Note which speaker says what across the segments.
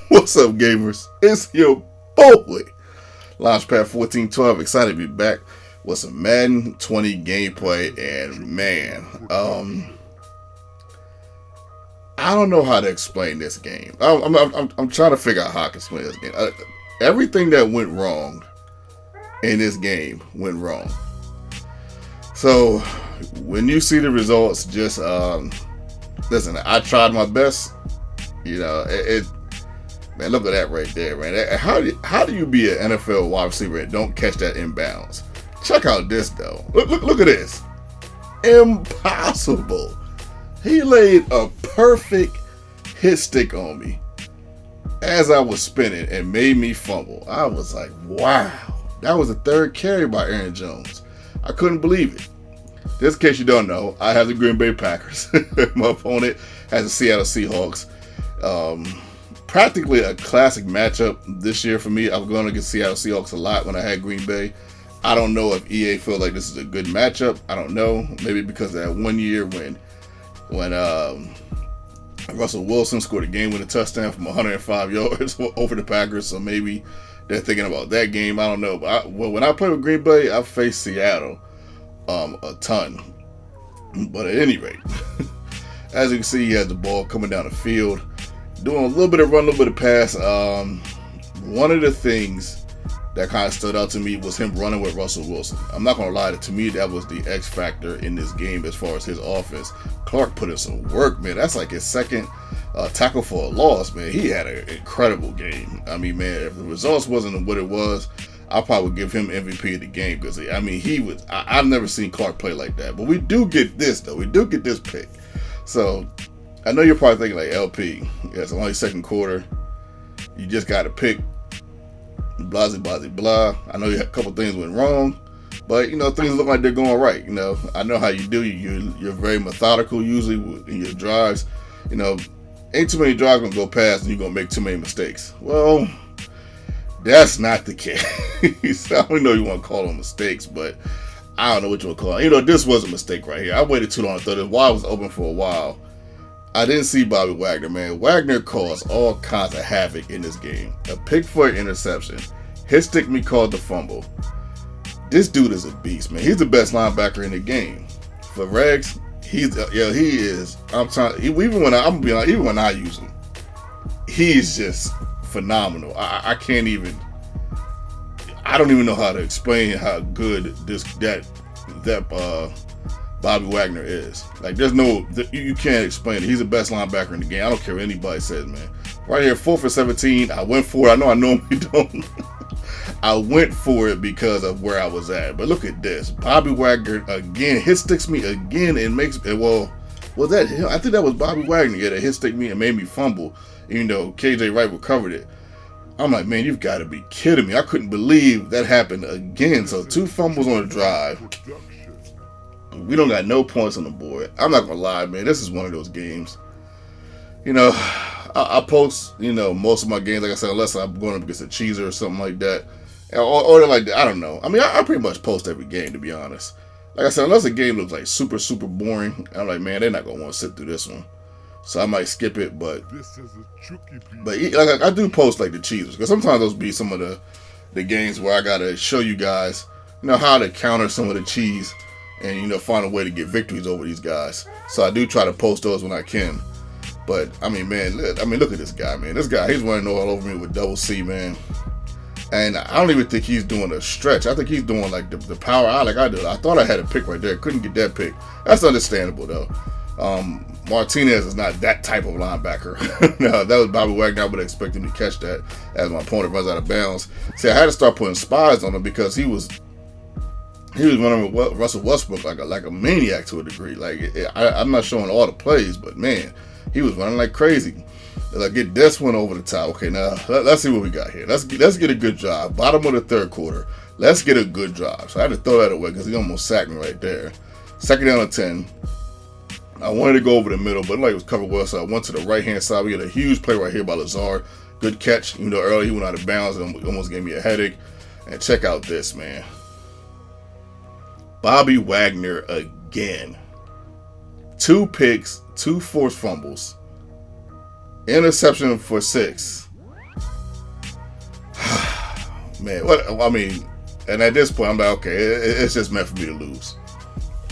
Speaker 1: What's up, gamers? It's your boy, Launchpad 1412. Excited to be back with some Madden 20 gameplay. And man, I don't know how to explain this game. I'm trying to figure out how I can explain this game. Everything that went wrong in this game went wrong. So when you see the results, just listen. I tried my best. You know, man, look at that right there, man. How do you be an NFL wide receiver and don't catch that inbounds? Check out this though. Look at this. Impossible. He laid a perfect hit stick on me as I was spinning and made me fumble. I was like, wow. That was the third carry by Aaron Jones. I couldn't believe it. Just in case you don't know, I have the Green Bay Packers. My opponent has the Seattle Seahawks. Practically a classic matchup this year for me. I was going against Seattle Seahawks a lot when I had Green Bay. I don't know if EA feel like this is a good matchup. I don't know. Maybe because of that 1 year when Russell Wilson scored a game-winning touchdown from 105 yards over the Packers. So maybe they're thinking about that game. I don't know. But when I played with Green Bay, I faced Seattle a ton. But at any rate, as you can see, he has the ball coming down the field, doing a little bit of run, a little bit of pass. One of the things that kind of stood out to me was him running with Russell Wilson. I'm not going to lie, to me, that was the X factor in this game as far as his offense. Clark put in some work, man. That's like his second tackle for a loss, man. He had an incredible game. I mean, man, if the results wasn't what it was, I'll probably give him MVP of the game because, I mean, he was. I've never seen Clark play like that. But we do get this, though. We do get this pick. So I know you're probably thinking like, LP, it's only second quarter. You just got to pick. Blah, blah, blah, blah. I know a couple things went wrong, but you know things look like they're going right. You know, I know how you do. You're very methodical usually in your drives. You know, ain't too many drives gonna go past, and you're gonna make too many mistakes. Well, that's not the case. I don't know you want to call them mistakes, but I don't know what you want to call it. You know, this was a mistake right here. I waited too long. I thought the wide was open for a while. I didn't see Bobby Wagner, man. Wagner caused all kinds of havoc in this game. A pick for an interception. His stick me called the fumble. This dude is a beast, man. He's the best linebacker in the game. For Regs, he is. Even when I use him, he's just phenomenal. I can't even. I don't even know how to explain how good that Bobby Wagner is. Like, there's no, you can't explain it. He's the best linebacker in the game. I don't care what anybody says, man. Right here, 4 for 17. I went for it. I know I normally don't. I went for it because of where I was at. But look at this. Bobby Wagner again. Hit sticks me again and makes, well, was that him? I think that was Bobby Wagner. Yeah, that hit stick me and made me fumble. Even though KJ Wright recovered it. I'm like, man, you've got to be kidding me. I couldn't believe that happened again. So 2 fumbles on the drive. We don't got no points on the board. I'm not gonna lie, man. This is one of those games. You know, I post, you know, most of my games, like I said, unless I'm going up against a cheeser or something like that, or like that. I don't know. I mean, I pretty much post every game, to be honest. Like I said, unless the game looks like super, super boring, I'm like, man, they're not gonna want to sit through this one. So I might skip it, but like I do post like the cheesers because sometimes those be some of the games where I gotta show you guys, you know, how to counter some of the cheese. And, you know, find a way to get victories over these guys. So I do try to post those when I can. But, I mean, man, look at this guy, man. This guy, he's running all over me with double C, man. And I don't even think he's doing a stretch. I think he's doing, like, the power out like I did. I thought I had a pick right there. Couldn't get that pick. That's understandable, though. Martinez is not that type of linebacker. No, that was Bobby Wagner. I would expect him to catch that as my opponent runs out of bounds. See, I had to start putting spies on him because he was running with Russell Westbrook like a maniac to a degree. Like, I'm not showing all the plays, but man, he was running like crazy. Like, get this one over the top. Okay, now let's see what we got here. Let's get a good drive. Bottom of the third quarter. Let's get a good drive. So I had to throw that away because he almost sacked me right there. Second down and 10. I wanted to go over the middle, but like it was covered well, so I went to the right hand side. We had a huge play right here by Lazard. Good catch. You know, early he went out of bounds and almost gave me a headache. And check out this, man. Bobby Wagner again. 2 picks, 2 forced fumbles, interception for 6. man, what I mean, and at this point, I'm like, okay, it's just meant for me to lose.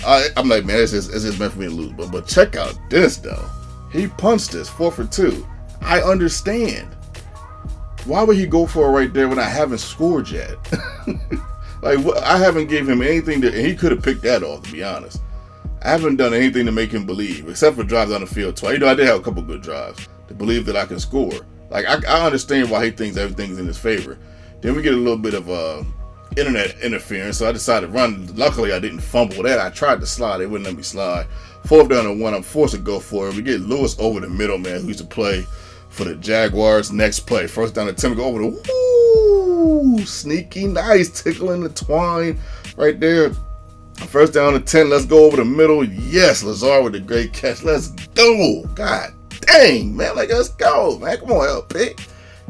Speaker 1: I'm like, man, it's just meant for me to lose. But check out this though. He punched this 4th and 2. I understand. Why would he go for it right there when I haven't scored yet? Like, I haven't gave him anything and he could have picked that off, to be honest. I haven't done anything to make him believe, except for drives on the field twice. I did have a couple good drives to believe that I can score. Like, I understand why he thinks everything's in his favor. Then we get a little bit of internet interference, so I decided to run. Luckily, I didn't fumble that. I tried to slide. They wouldn't let me slide. 4th down and 1, I'm forced to go for it. We get Lewis over the middle, man, who used to play for the Jaguars. Next play, 1st down and 10, we go over the sneaky, nice, tickling the twine right there. 1st down and 10, let's go over the middle. Yes, Lazard with a great catch. Let's go. God dang, man, like, let's go, man. Come on, LP.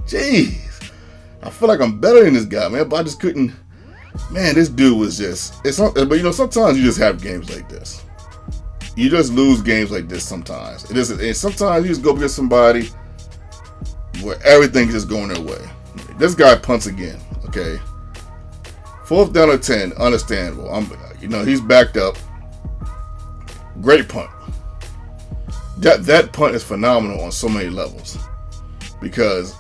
Speaker 1: Jeez. I feel like I'm better than this guy, man, but I just couldn't. Man, this dude was just, but sometimes you just have games like this. You just lose games like this sometimes. And sometimes you just go against somebody where everything's just going their way. This guy punts again, okay? 4th down and 10, understandable. He's backed up. Great punt. That punt is phenomenal on so many levels because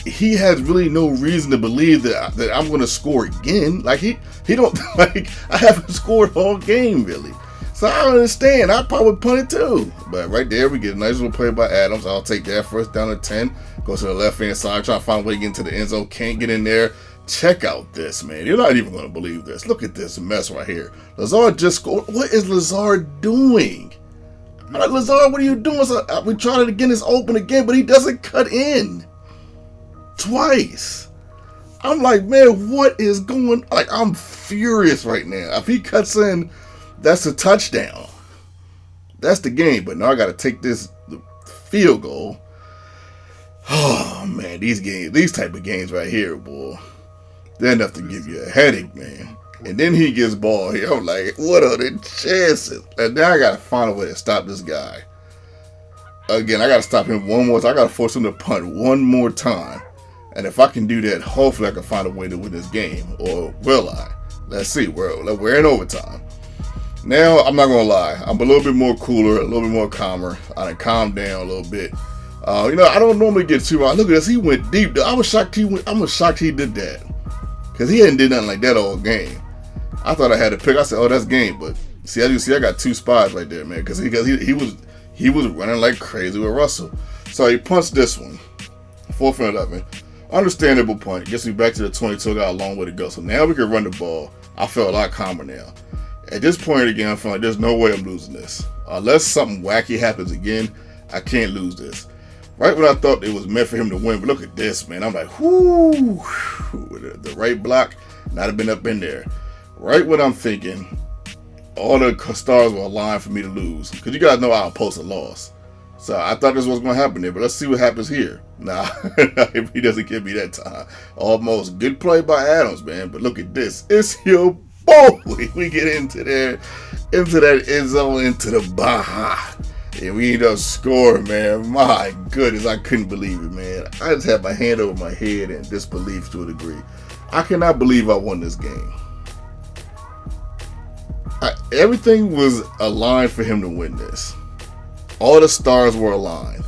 Speaker 1: he has really no reason to believe that I'm going to score again. Like he don't like I haven't scored all game really. So I don't understand. I probably punt it too. But right there we get a nice little play by Adams. I'll take that. 1st down and 10. Go to the left hand side. Try to find a way to get into the end zone. Can't get in there. Check out this, man. You're not even going to believe this. Look at this mess right here. Lazard just scored. What is Lazard doing? I'm like, Lazard, what are you doing? So we tried it again. It's open again, but he doesn't cut in. Twice. I'm like, man, what is going on? Like, I'm furious right now. If he cuts in, that's a touchdown. That's the game. But now I got to take this field goal. Oh, man, these type of games right here, boy, they're enough to give you a headache, man. And then he gets ball here. I'm like, what are the chances? And now I got to find a way to stop this guy. Again, I got to stop him one more time. I got to force him to punt one more time. And if I can do that, hopefully I can find a way to win this game. Or will I? Let's see. We're in overtime. Now, I'm not going to lie. I'm a little bit more cooler, a little bit more calmer. I done calmed down a little bit. I don't normally get too high. Look at this. He went deep. I was shocked he did that. Because he hadn't did nothing like that all game. I thought I had to pick. I said, oh, that's game. But I got 2 spots right there, man. Because he was running like crazy with Russell. So he punched this one. 4th and 11. Understandable punt. Gets me back to the 22. Got a long way to go. So now we can run the ball. I feel a lot calmer now. At this point again, I feel like there's no way I'm losing this. Unless something wacky happens again, I can't lose this. Right when I thought it was meant for him to win, but look at this, man. I'm like, whoo, the right block, not have been up in there. Right when I'm thinking, all the stars were aligned for me to lose. Because you guys know I'll post a loss. So I thought this was going to happen there, but let's see what happens here. Nah, if he doesn't give me that time. Almost. Good play by Adams, man. But look at this. It's your boy. We get into that end zone, into the Baja. And we end up scoring, man. My goodness, I couldn't believe it, man. I just had my hand over my head in disbelief to a degree. I cannot believe I won this game. Everything was aligned for him to win this. All the stars were aligned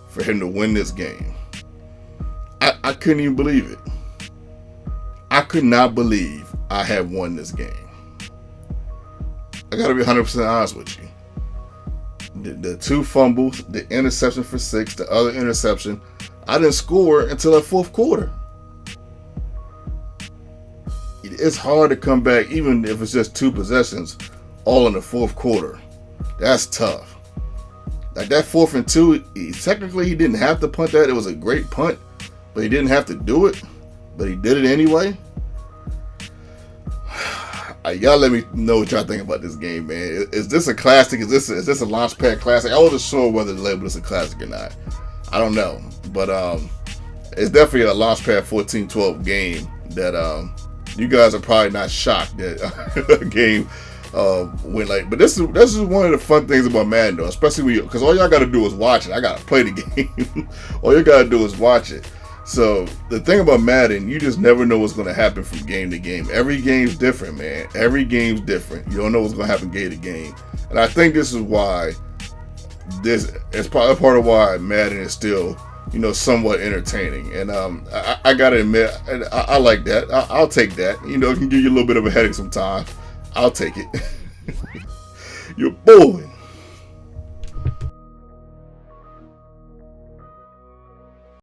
Speaker 1: for him to win this game. I couldn't even believe it. I could not believe I had won this game. I got to be 100% honest with you. The 2 fumbles, the interception for 6, the other interception, I didn't score until the 4th quarter. It's hard to come back, even if it's just 2 possessions, all in the 4th quarter. That's tough. Like that 4th and 2, technically he didn't have to punt that. It was a great punt, but he didn't have to do it. But he did it anyway. Y'all let me know what y'all think about this game, man. Is this a classic? Is this a Launchpad classic? I wasn't sure whether to label this a classic or not. I don't know. But it's definitely a Launchpad 14-12 game that you guys are probably not shocked that a game went like. But this is one of the fun things about Madden, though, especially because all y'all got to do is watch it. I got to play the game. All you got to do is watch it. So the thing about Madden, you just never know what's going to happen from game to game. Every game's different, man. Every game's different. You don't know what's going to happen game to game. And I think this is why it's probably part of why Madden is still, somewhat entertaining. And I gotta admit, I like that. I'll take that. It can give you a little bit of a headache sometimes. I'll take it. Your boy.